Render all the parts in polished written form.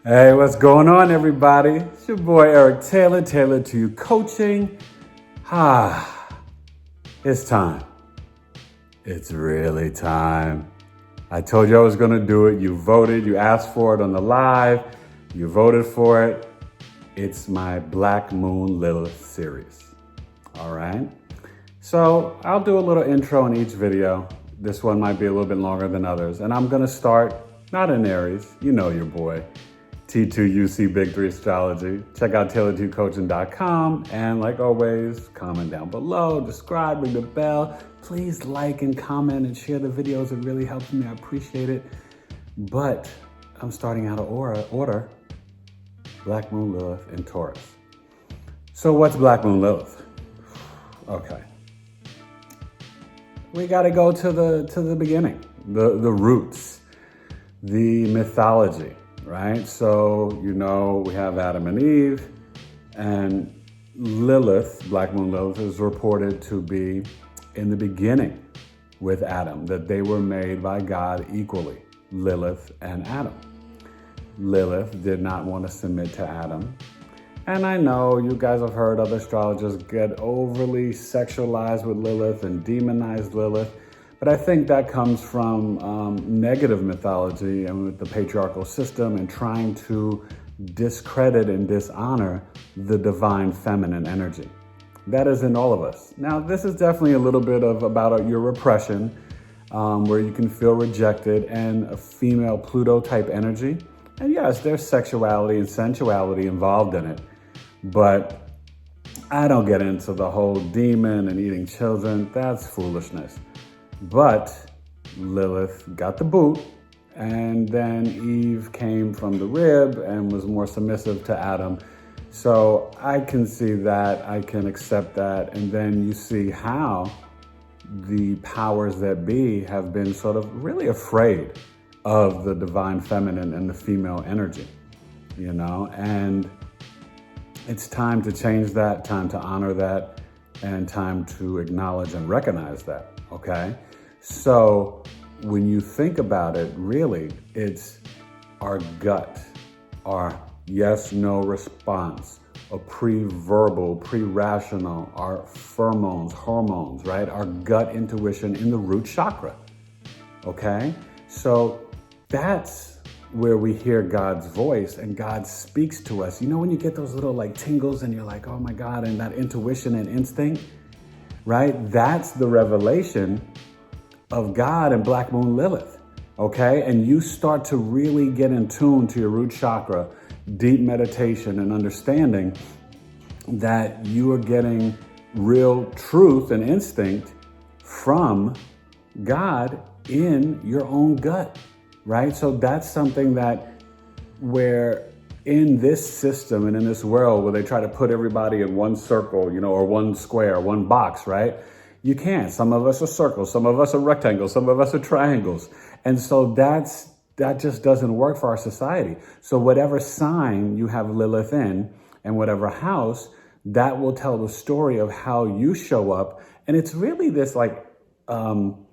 Hey, what's going on, everybody? It's your boy Eric Taylor, Taylor to You Coaching. It's time. It's really time. I told you I was going to do it. You voted. You asked for it on the live. You voted for it. It's my Black Moon Lilith series. All right. So I'll do a little intro in each video. This one might be a little bit longer than others. And I'm going to start not in Aries. You know your boy. T2UC Big 3 Astrology. Check out tailor2coaching.com. And like always, comment down below, subscribe, ring the bell. Please like and comment and share the videos. It really helps me. I appreciate it. But I'm starting out of order. Black Moon Lilith and Taurus. So what's Black Moon Lilith? Okay. We got to go to the beginning, the roots, the mythology. Right? So, we have Adam and Eve, and Lilith, Black Moon Lilith, is reported to be in the beginning with Adam, that they were made by God equally, Lilith and Adam. Lilith did not want to submit to Adam. And I know you guys have heard other astrologers get overly sexualized with Lilith and demonize Lilith. But I think that comes from negative mythology and with the patriarchal system and trying to discredit and dishonor the divine feminine energy. That is in all of us. Now, this is definitely a little bit about your repression, where you can feel rejected, and a female Pluto type energy. And yes, there's sexuality and sensuality involved in it. But I don't get into the whole demon and eating children. That's foolishness. But Lilith got the boot, and then Eve came from the rib and was more submissive to Adam. So I can see that, I can accept that, and then you see how the powers that be have been sort of really afraid of the divine feminine and the female energy, and it's time to change that, time to honor that, and time to acknowledge and recognize that. Okay, so when you think about it, really, it's our gut, our yes-no response, a pre-verbal, pre-rational, our pheromones, hormones, right? Our gut intuition in the root chakra. Okay, so that's where we hear God's voice and God speaks to us. When you get those little tingles and you're like, oh my God, and that intuition and instinct, right? That's the revelation of God and Black Moon Lilith, okay? And you start to really get in tune to your root chakra, deep meditation and understanding that you are getting real truth and instinct from God in your own gut, right? So that's something that where in this system and in this world where they try to put everybody in one circle, or one square, one box, right? You can't. Some of us are circles, some of us are rectangles, some of us are triangles. And so that just doesn't work for our society. So whatever sign you have Lilith in and whatever house, that will tell the story of how you show up. And it's really this I don't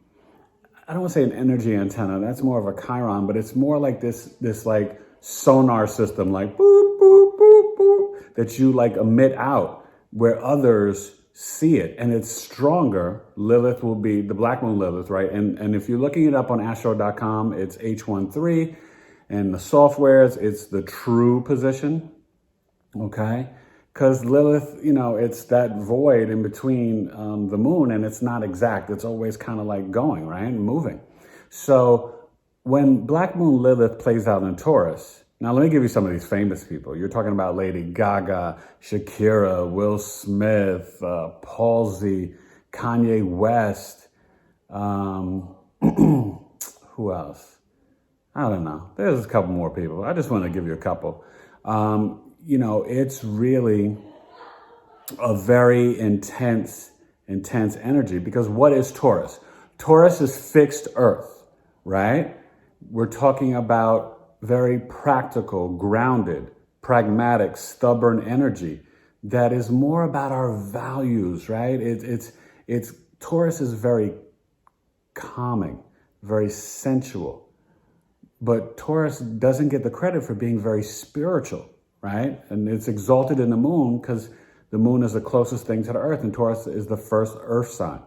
want to say an energy antenna, that's more of a chiron, but it's more like this sonar system, boop, boop, boop, boop, that you emit out where others see it. And it's stronger. Lilith will be the Black Moon Lilith, right? And if you're looking it up on astro.com, it's H13, and the softwares, it's the true position, okay? Because Lilith, it's that void in between the moon, and it's not exact. It's always kind of going, right? Moving. So when Black Moon Lilith plays out in Taurus, now let me give you some of these famous people. You're talking about Lady Gaga, Shakira, Will Smith, Palsy, Kanye West. Who else? I don't know. There's a couple more people. I just want to give you a couple. It's really a very intense energy, because what is Taurus? Taurus is fixed earth, right? We're talking about very practical, grounded, pragmatic, stubborn energy that is more about our values, right? It's Taurus is very calming, very sensual, But Taurus doesn't get the credit for being very spiritual, right? And it's exalted in the moon because the moon is the closest thing to the earth, and Taurus is the first earth sign,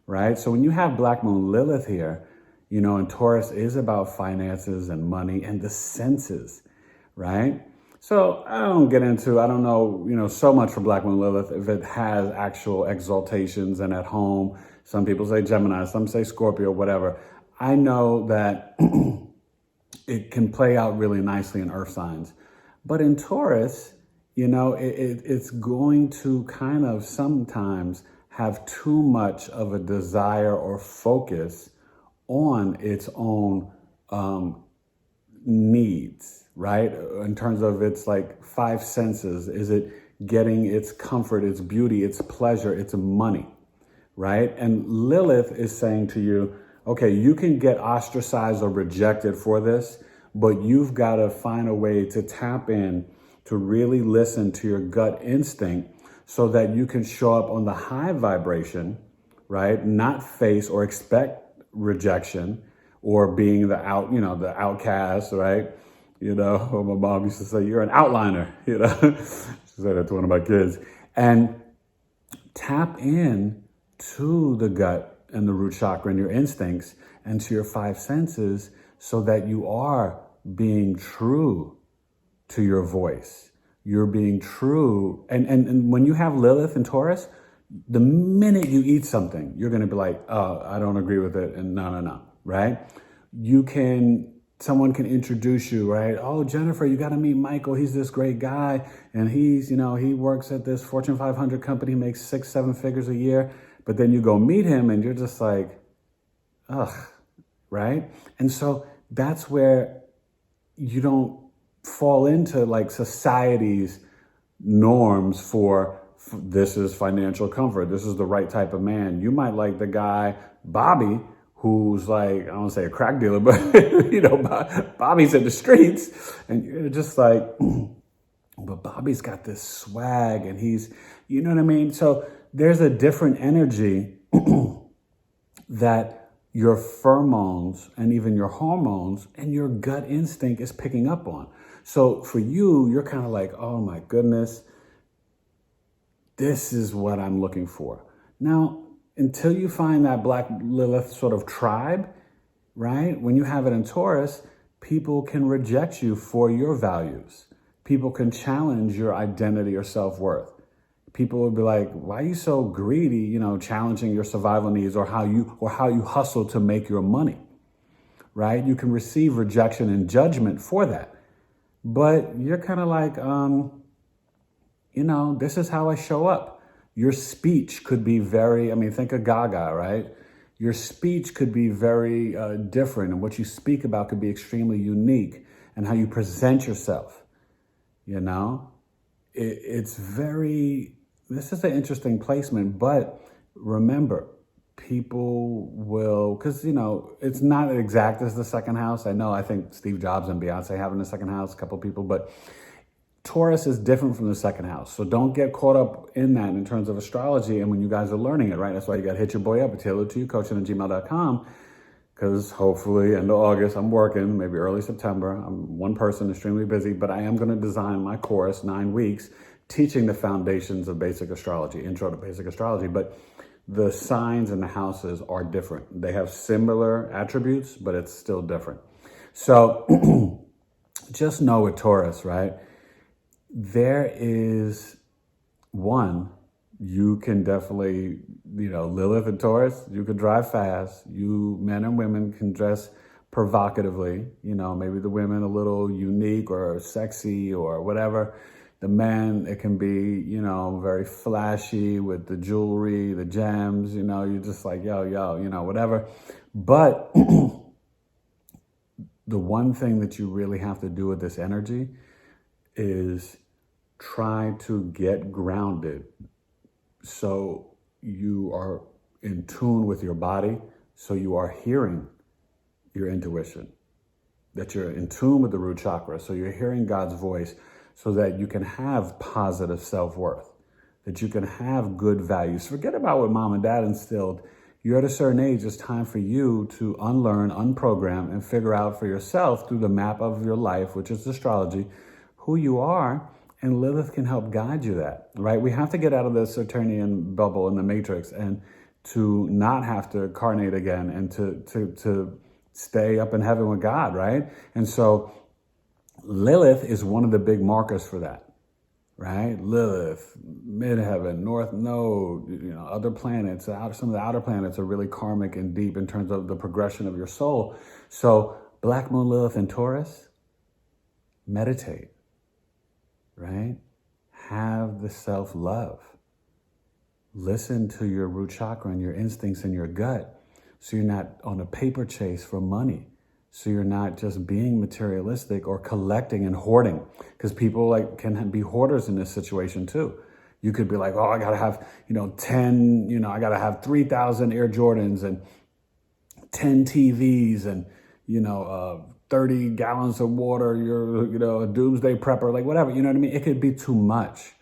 right? So when you have Black Moon Lilith here, and Taurus is about finances and money and the senses, right? So I don't know, so much for Black Moon Lilith if it has actual exaltations and at home. Some people say Gemini, some say Scorpio, whatever. I know that it can play out really nicely in earth signs. But in Taurus, it's going to kind of sometimes have too much of a desire or focus on its own needs, right? In terms of its like five senses. Is it getting its comfort, its beauty, its pleasure, its money, right? And Lilith is saying to you, okay, you can get ostracized or rejected for this, but you've got to find a way to tap in to really listen to your gut instinct so that you can show up on the high vibration, right? Not face or expect rejection or being the outcast, right? My mom used to say, you're an outliner, She said that to one of my kids. And tap in to the gut and the root chakra and your instincts and to your five senses so that you are being true to your voice. You're being true. And when you have Lilith and Taurus, the minute you eat something, you're going to be like, oh, I don't agree with it. And no, right? Someone can introduce you, right? Oh, Jennifer, you got to meet Michael. He's this great guy. And he's, he works at this Fortune 500 company, makes 6-7 figures a year. But then you go meet him and you're just like, ugh, right? And so that's where you don't fall into like society's norms for this is financial comfort. This is the right type of man. You might like the guy, Bobby, who's like, I don't want to say a crack dealer, but, Bobby's in the streets. And you're just like, but Bobby's got this swag and he's, you know what I mean? So there's a different energy that your pheromones and even your hormones and your gut instinct is picking up on. So for you, you're kind of like, oh my goodness, this is what I'm looking for. Now, until you find that Black Lilith sort of tribe, right? When you have it in Taurus, people can reject you for your values. People can challenge your identity or self-worth. People will be like, why are you so greedy, challenging your survival needs or how you hustle to make your money, right? You can receive rejection and judgment for that. But you're kind of like, this is how I show up. Your speech could be very, think of Gaga, right? Your speech could be very different, and what you speak about could be extremely unique, and how you present yourself, This is an interesting placement, but remember, people will, because, it's not exact as the second house. I think Steve Jobs and Beyonce have in the second house, a couple people, but Taurus is different from the second house. So don't get caught up in that in terms of astrology and when you guys are learning it, right? That's why you got to hit your boy up at tailoredtoyou@gmail.com, because hopefully end of August, I'm working, maybe early September. I'm one person, extremely busy, but I am going to design my course, 9 weeks, teaching the foundations of basic astrology, intro to basic astrology. But the signs and the houses are different. They have similar attributes, but it's still different. So just know with Taurus, right? There is you can definitely, Lilith and Taurus, you could drive fast. You men and women can dress provocatively, maybe the women a little unique or sexy or whatever. The men, it can be, very flashy with the jewelry, the gems, you're just like, yo, whatever. But the one thing that you really have to do with this energy is try to get grounded so you are in tune with your body, so you are hearing your intuition, that you're in tune with the root chakra, so you're hearing God's voice, so that you can have positive self-worth, that you can have good values. Forget about what mom and dad instilled, you're at a certain age, it's time for you to unlearn, unprogram, and figure out for yourself through the map of your life, which is astrology, who you are, and Lilith can help guide you that, right? We have to get out of the Saturnian bubble in the matrix and to not have to incarnate again and to stay up in heaven with God, right? And so Lilith is one of the big markers for that, right? Lilith, midheaven, north node, other planets, some of the outer planets are really karmic and deep in terms of the progression of your soul. So Black Moon Lilith in Taurus, meditate, right? Have the self-love. Listen to your root chakra and your instincts in your gut so you're not on a paper chase for money. So you're not just being materialistic or collecting and hoarding, because people can be hoarders in this situation too. You could be like, oh, I gotta have, 10, I gotta have 3,000 Air Jordans and 10 TVs and, 30 gallons of water, you're, a doomsday prepper, whatever, you know what I mean? It could be too much.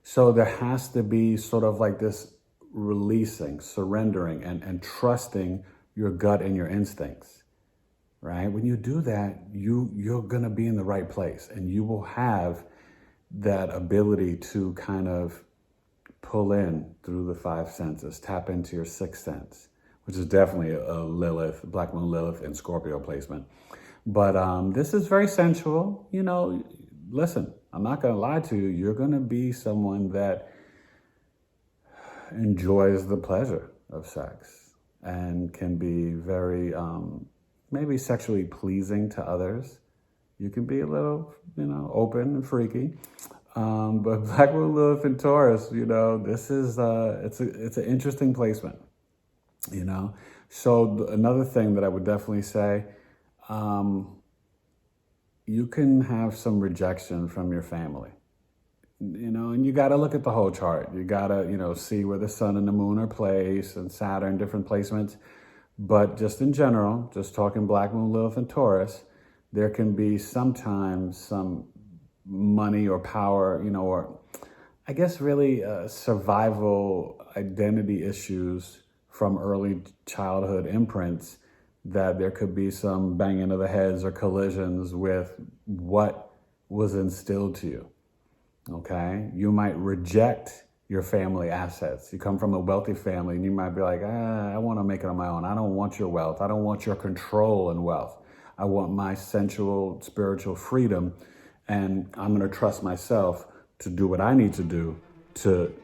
So there has to be sort of this releasing, surrendering, and trusting your gut and your instincts, right? When you do that, you're gonna be in the right place, and you will have that ability to kind of pull in through the five senses, tap into your sixth sense, which is definitely a Lilith, Black Moon Lilith in Scorpio placement. But this is very sensual. Listen, I'm not going to lie to you. You're going to be someone that enjoys the pleasure of sex and can be very, maybe sexually pleasing to others. You can be a little, open and freaky. But Black Moon Lilith in Taurus, this is, it's an interesting placement, So another thing that I would definitely say, you can have some rejection from your family, and you got to look at the whole chart. You got to, see where the sun and the moon are placed and Saturn, different placements. But just in general, just talking Black Moon Lilith and Taurus, there can be sometimes some money or power, or I guess really survival identity issues from early childhood imprints, that there could be some banging of the heads or collisions with what was instilled to you, okay? You might reject your family assets. You come from a wealthy family and you might be like, I want to make it on my own. I don't want your wealth. I don't want your control and wealth. I want my sensual, spiritual freedom, and I'm going to trust myself to do what I need to do to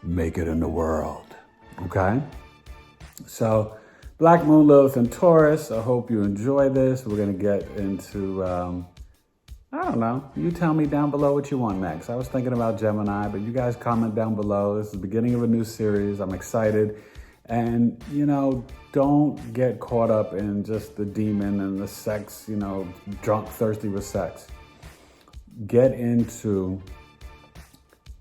make it in the world, okay? So Black Moon Lilith and Taurus, I hope you enjoy this. We're going to get into, I don't know. You tell me down below what you want next. I was thinking about Gemini, but you guys comment down below. This is the beginning of a new series. I'm excited. And, don't get caught up in just the demon and the sex, drunk, thirsty with sex. Get into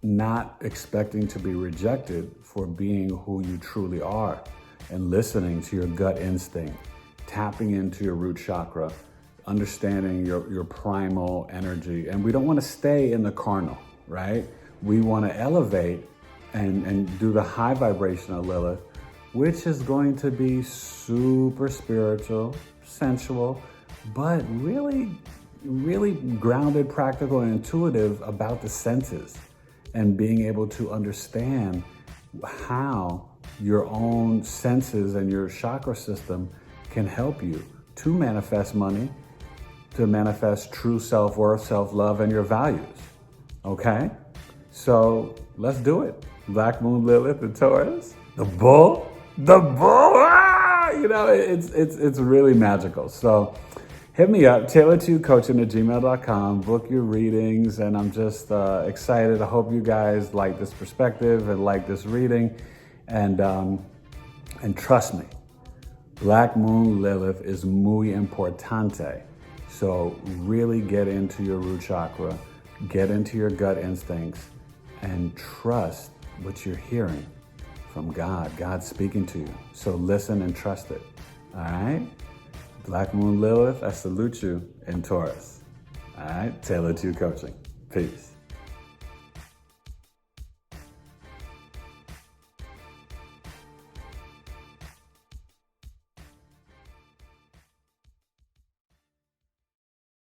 not expecting to be rejected for being who you truly are, and listening to your gut instinct, tapping into your root chakra, understanding your primal energy. And we don't want to stay in the carnal, right? We want to elevate and do the high vibration of Lilith, which is going to be super spiritual, sensual, but really, really grounded, practical, and intuitive about the senses, and being able to understand how your own senses and your chakra system can help you to manifest money, to manifest true self-worth, self-love, and your values, okay? So let's do it. Black Moon Lilith and Taurus, the bull, it's really magical. So hit me up, taylor2coaching@gmail.com, book your readings, and I'm just excited. I hope you guys like this perspective and like this reading. And trust me, Black Moon Lilith is muy importante. So really get into your root chakra, get into your gut instincts, and trust what you're hearing from God. God's speaking to you. So listen and trust it. All right? Black Moon Lilith, I salute you in Taurus. All right? Taylor 2 Coaching. Peace.